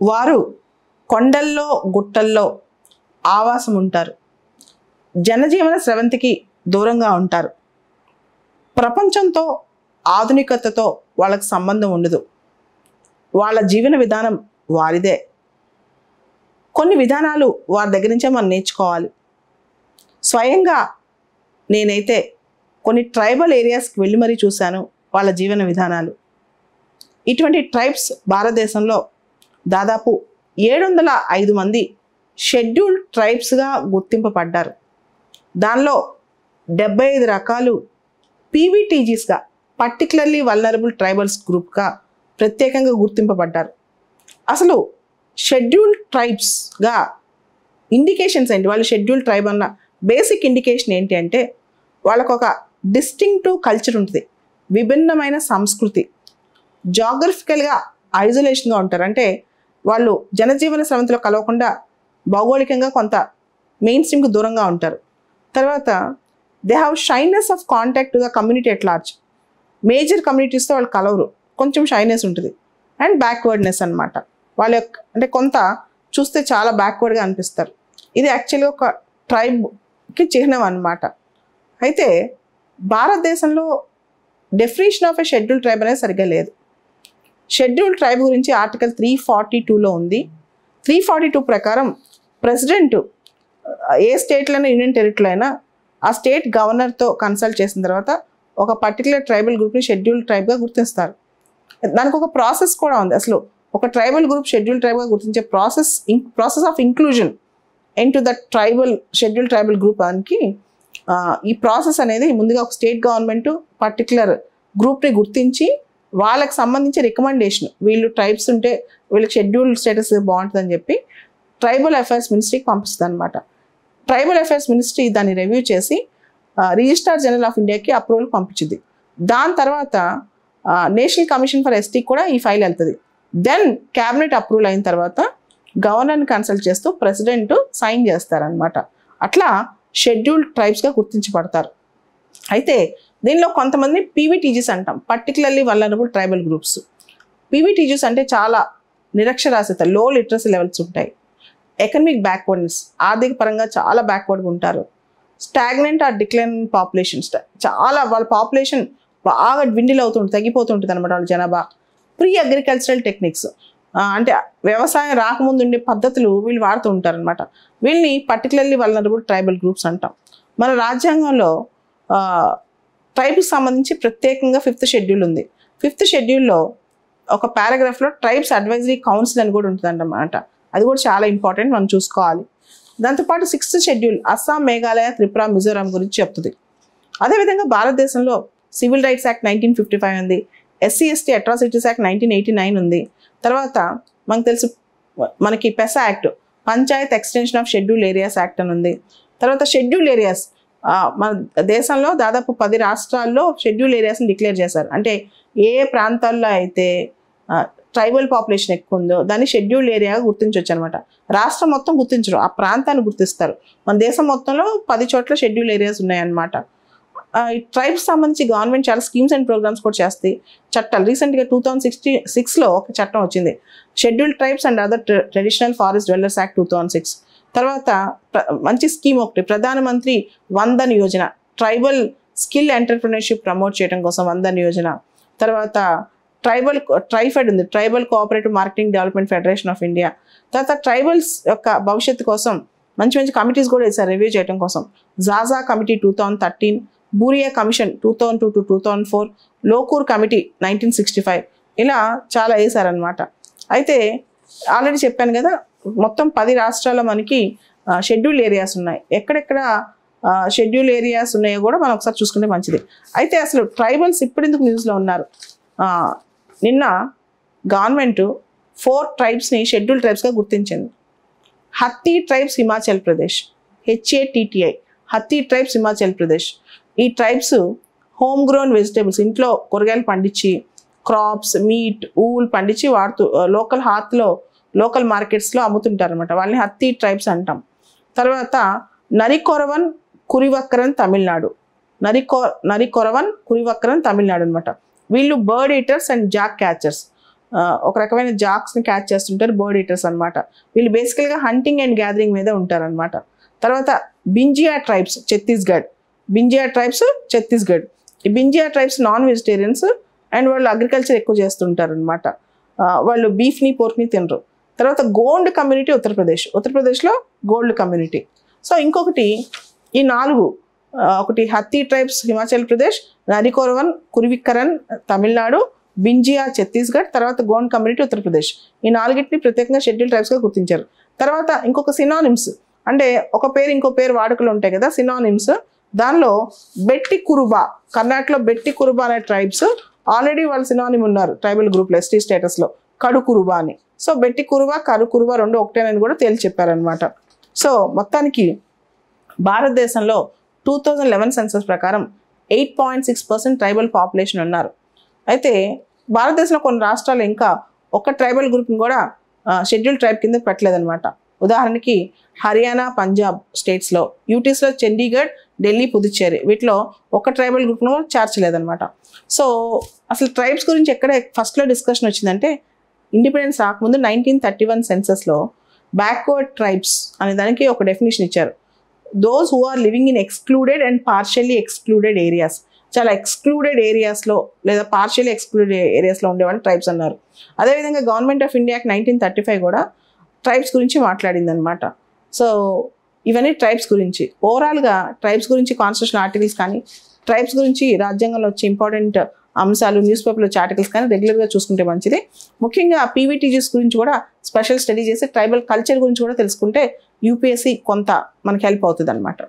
వారు కొండల్లో గుట్టల్లో ఆవాసం ఉంటారు. జనజీవన స్రవంతికి దూరంగా ఉంటారు. ప్రపంచంతో ఆధునికతతో వాళ్ళకి సంబంధం ఉండదు. వాళ్ళ జీవన విధానం వారిదే. కొన్ని విధానాలు వారి దగ్గర నుంచే మనం నేర్చుకోవాలి. స్వయంగా నేనైతే కొన్ని ట్రైబల్ ఏరియాస్కి వెళ్ళి మరీ చూశాను వాళ్ళ జీవన విధానాలు. ఇటువంటి ట్రైబ్స్ భారతదేశంలో దాదాపు 705 మంది షెడ్యూల్డ్ ట్రైబ్స్గా గుర్తింపబడ్డారు. దానిలో 75 రకాలు పీవీటీజీస్గా, పర్టికులర్లీ వల్నరబుల్ ట్రైబల్స్ గ్రూప్గా ప్రత్యేకంగా గుర్తింపబడ్డారు. అసలు షెడ్యూల్డ్ ట్రైబ్స్గా ఇండికేషన్స్ ఏంటి? వాళ్ళు షెడ్యూల్డ్ ట్రైబ్ అన్న బేసిక్ ఇండికేషన్ ఏంటి అంటే వాళ్ళకు ఒక డిస్టింక్టివ్ కల్చర్ ఉంటుంది, విభిన్నమైన సంస్కృతి, జాగ్రఫికల్గా ఐసోలేషన్గా ఉంటారు. అంటే వాళ్ళు జనజీవన స్రవంతిలో కలవకుండా భౌగోళికంగా కొంత మెయిన్ స్ట్రీమ్కి దూరంగా ఉంటారు. తర్వాత they have shyness of contact to the community at large. Major కమ్యూనిటీస్తో వాళ్ళు కలవరు, కొంచెం షైనెస్ ఉంటుంది. అండ్ బ్యాక్వర్డ్నెస్ అనమాట. వాళ్ళ యొక్క అంటే కొంత చూస్తే చాలా బ్యాక్వర్డ్గా అనిపిస్తారు. ఇది యాక్చువల్గా ఒక ట్రైబ్కి చిహ్నం అన్నమాట. అయితే భారతదేశంలో definition of a schedule tribe అనేది సరిగ్గా లేదు. షెడ్యూల్ ట్రైబ్ గురించి ఆర్టికల్ 342లో ఉంది. 342 ప్రకారం ప్రెసిడెంట్ ఏ స్టేట్లోనైనా, యూనియన్ టెరిటరీలో అయినా ఆ స్టేట్ గవర్నర్తో కన్సల్ట్ చేసిన తర్వాత ఒక పర్టికులర్ ట్రైబల్ గ్రూప్ని షెడ్యూల్ ట్రైబ్గా గుర్తిస్తారు. దానికి ఒక ప్రాసెస్ కూడా ఉంది. అసలు ఒక ట్రైబల్ గ్రూప్ షెడ్యూల్ ట్రైబ్గా గుర్తించే process of inclusion into the schedule tribal group దానికి ఈ ప్రాసెస్ అనేది ముందుగా ఒక స్టేట్ గవర్నమెంట్ పర్టికులర్ గ్రూప్ని గుర్తించి వాళ్ళకి సంబంధించి రికమెండేషన్, వీళ్ళు ట్రైబ్స్ ఉంటే వీళ్ళకి షెడ్యూల్ స్టేటస్ బాగుంటుందని చెప్పి ట్రైబల్ అఫైర్స్ మినిస్ట్రీకి పంపిస్తుంది అనమాట. ట్రైబల్ అఫైర్స్ మినిస్ట్రీ దాన్ని రివ్యూ చేసి రిజిస్ట్రార్ జనరల్ ఆఫ్ ఇండియాకి అప్రూవల్ పంపించింది. దాని తర్వాత నేషనల్ కమిషన్ ఫర్ ఎస్టీ కూడా ఈ ఫైల్ వెళ్తుంది. దెన్ క్యాబినెట్ అప్రూవల్ అయిన తర్వాత గవర్నర్ని కన్సల్ట్ చేస్తూ ప్రెసిడెంట్ సైన్ చేస్తారనమాట. అట్లా షెడ్యూల్డ్ ట్రైబ్స్గా గుర్తించబడతారు. అయితే దీనిలో కొంతమంది పీవీటీజీస్ అంటాం, particularly vulnerable tribal groups. PVTGs అంటే చాలా నిరక్షరాస్యత, లో లిటరసీ లెవెల్స్ ఉంటాయి. ఎకనమిక్ బ్యాక్వర్డ్నెస్, ఆర్థిక పరంగా చాలా బ్యాక్వర్డ్గా ఉంటారు. స్టాగ్నెంట్ ఆర్ డిక్లైన్ పాపులేషన్, చాలా వాళ్ళ పాపులేషన్ బాగా dwindle అవుతుంటుంది, తగ్గిపోతుంటుంది అనమాట వాళ్ళ జనాభా. ప్రీ అగ్రికల్చరల్ టెక్నిక్స్ అంటే వ్యవసాయం రాకముందు ఉండే పద్ధతులు వీళ్ళు వాడుతూ ఉంటారు అనమాట. వీళ్ళని పర్టికులర్లీ వల్నరబుల్ ట్రైబల్ గ్రూప్స్ అంటాం. మన రాజ్యాంగంలో ట్రైబ్కి సంబంధించి ప్రత్యేకంగా 5th షెడ్యూల్ ఉంది. 5th షెడ్యూల్లో ఒక పారాగ్రాఫ్లో ట్రైబ్స్ అడ్వైజరీ కౌన్సిల్ అని కూడా ఉంటుంది అన్నమాట. అది కూడా చాలా ఇంపార్టెంట్, మనం చూసుకోవాలి. దాంతోపాటు 6th షెడ్యూల్ అస్సాం, మేఘాలయ, త్రిపుర, మిజోరాం గురించి చెప్తుంది. అదేవిధంగా భారతదేశంలో సివిల్ రైట్స్ యాక్ట్ 1955 ఉంది, SC/ST అట్రాసిటీస్ యాక్ట్ 1989 ఉంది. తర్వాత మనకు తెలుసు మనకి PESA act, panchayat extension of scheduled areas act అని ఉంది. తర్వాత షెడ్యూల్ ఏరియాస్ మన దేశంలో దాదాపు 10 రాష్ట్రాల్లో షెడ్యూల్ ఏరియాస్ని డిక్లేర్ చేశారు. అంటే ఏ ప్రాంతాల్లో అయితే ట్రైబల్ పాపులేషన్ ఎక్కువ ఉందో దాన్ని షెడ్యూల్ ఏరియాగా గుర్తించవచ్చు అనమాట. రాష్ట్రం మొత్తం గుర్తించరు, ఆ ప్రాంతాన్ని గుర్తిస్తారు. మన దేశం మొత్తంలో 10 చోట్ల షెడ్యూల్ ఏరియాస్ ఉన్నాయన్నమాట. ఈ ట్రైబ్స్ సంబంధించి గవర్నమెంట్ చాలా స్కీమ్స్ అండ్ ప్రోగ్రామ్స్ కూడా చేస్తాయి. చట్టాలు రీసెంట్గా 2006లో ఒక చట్టం వచ్చింది, schedule tribes and other traditional forest dwellers act 2006. తర్వాత మంచి స్కీమ్ ఒకటి, ప్రధానమంత్రి Van Dhan Yojana, tribal skill entrepreneurship promote చేయడం కోసం వందన్ యోజన. తర్వాత ట్రైఫెడ్ ఉంది, tribal cooperative marketing development federation of India. తర్వాత ట్రైబల్స్ యొక్క భవిష్యత్తు కోసం మంచి మంచి కమిటీస్ కూడా వేశారు రివ్యూ చేయడం కోసం. జాజా committee 2013, Bhuria commission 2002 to 2004, Lokur committee 1965, ఇలా చాలా వేశారనమాట. అయితే ఆల్రెడీ చెప్పాను కదా, మొత్తం 10 రాష్ట్రాల్లో మనకి షెడ్యూల్ ఏరియాస్ ఉన్నాయి. ఎక్కడెక్కడ షెడ్యూల్ ఏరియాస్ ఉన్నాయో కూడా మనం ఒకసారి చూసుకుంటే మంచిది. అయితే అసలు ట్రైబల్స్ ఇప్పుడు ఎందుకు న్యూస్లో ఉన్నారు? నిన్న గవర్నమెంట్ 4 ట్రైబ్స్ని షెడ్యూల్ ట్రైబ్స్గా గుర్తించింది. Hatti tribes Himachal Pradesh, HATTI, Hatti tribes Himachal Pradesh. ఈ ట్రైబ్స్ హోమ్ గ్రోన్ వెజిటేబుల్స్, ఇంట్లో కూరగాయలు పండించి, క్రాప్స్, మీట్, ఊల్ పండించి లోకల్ మార్కెట్స్లో అమ్ముతుంటారు అనమాట. వాళ్ళని హత్తి ట్రైబ్స్ అంటాం. తర్వాత నరికొరవన్ కురివక్కరన్ తమిళనాడు, నరికొరవన్ కురివక్కరన్ తమిళనాడు అనమాట. వీళ్ళు bird eaters and Jack catchers. ఒక రకమైన జాక్స్ని క్యాచ్ చేస్తుంటారు, బర్డ్ ఈటర్స్ అనమాట. వీళ్ళు బేసికల్గా హంటింగ్ అండ్ గ్యాదరింగ్ మీద ఉంటారనమాట. తర్వాత బింజియా ట్రైబ్స్ ఛత్తీస్గఢ్. ఈ బింజియా ట్రైబ్స్ నాన్ వెజిటేరియన్స్ అండ్ వాళ్ళు అగ్రికల్చర్ ఎక్కువ చేస్తుంటారు అనమాట. వాళ్ళు బీఫ్ని పోర్క్ని తినరు. తర్వాత గోండ్ కమ్యూనిటీ ఉత్తరప్రదేశ్లో గోల్డ్ కమ్యూనిటీ. సో ఇంకొకటి ఈ 4 ఒకటి హత్తి ట్రైబ్స్ హిమాచల్ ప్రదేశ్, నరికోరవన్ కురివిక్కరన్ తమిళనాడు, బింజియా ఛత్తీస్గఢ్, తర్వాత గోండ్ కమ్యూనిటీ ఉత్తరప్రదేశ్. ఈ 4టిని ప్రత్యేకంగా షెడ్యూల్ ట్రైబ్స్గా గుర్తించారు. తర్వాత ఇంకొక సినానిమ్స్, అంటే ఒక పేరు ఇంకో పేరు వాడుకలు ఉంటాయి కదా సినానిమ్స్. దానిలో బెట్టి కురుబా, కర్ణాటకలో బెట్టి కురుబా అనే ట్రైబ్స్ ఆల్రెడీ వాళ్ళు సినానిమ్ ఉన్నారు ట్రైబల్ గ్రూప్లో ఎస్టీ స్టేటస్లో, కడు కురుబా అని. సో బెట్టి కురుబా కడు కురుబా 2 ఒకటేనని కూడా తేల్చి చెప్పారనమాట. సో మొత్తానికి భారతదేశంలో 2011 సెన్సస్ ప్రకారం 8.6% ట్రైబల్ పాపులేషన్ ఉన్నారు. అయితే భారతదేశంలో కొన్ని రాష్ట్రాలు ఇంకా ఒక ట్రైబల్ గ్రూప్ని కూడా షెడ్యూల్ ట్రైబ్ కింద పెట్టలేదన్నమాట. ఉదాహరణకి హర్యానా, పంజాబ్ స్టేట్స్లో, యూటీస్లో చండీగఢ్, ఢిల్లీ, పుదుచ్చేరి వీటిలో ఒక ట్రైబల్ గ్రూప్ను కూడా చేర్చలేదన్నమాట. సో అసలు ట్రైబ్స్ గురించి ఎక్కడ ఫస్ట్లో డిస్కషన్ వచ్చిందంటే ఇండిపెండెన్స్ రాకముందు 1931 సెన్సస్లో బ్యాక్వర్డ్ ట్రైబ్స్ అనే దానికి ఒక డెఫినేషన్ ఇచ్చారు. Those who are living in excluded and partially excluded areas. చాలా ఎక్స్క్లూడెడ్ ఏరియాస్లో లేదా పార్షియల్లీ ఎక్స్క్లూడెడ్ ఏరియాస్లో ఉండేవాళ్ళు ట్రైబ్స్ అన్నారు. అదేవిధంగా గవర్నమెంట్ ఆఫ్ ఇండియాకి 1935 కూడా ట్రైబ్స్ గురించి మాట్లాడింది అనమాట. సో ఇవన్నీ ట్రైబ్స్ గురించి. ఓవరాల్గా ట్రైబ్స్ గురించి కాన్స్టిట్యూషన్ ఆర్టికల్స్ కానీ, ట్రైబ్స్ గురించి రాజ్యాంగంలో వచ్చే ఇంపార్టెంట్ అంశాలు, న్యూస్ పేపర్లో వచ్చే ఆర్టికల్స్ కానీ రెగ్యులర్గా చూసుకుంటే మంచిది. ముఖ్యంగా పీవీటీజీస్ గురించి కూడా స్పెషల్ స్టడీ చేసి ట్రైబల్ కల్చర్ గురించి కూడా తెలుసుకుంటే యూపీఎస్సీ కొంత మనకి హెల్ప్ అవుతుంది అనమాట.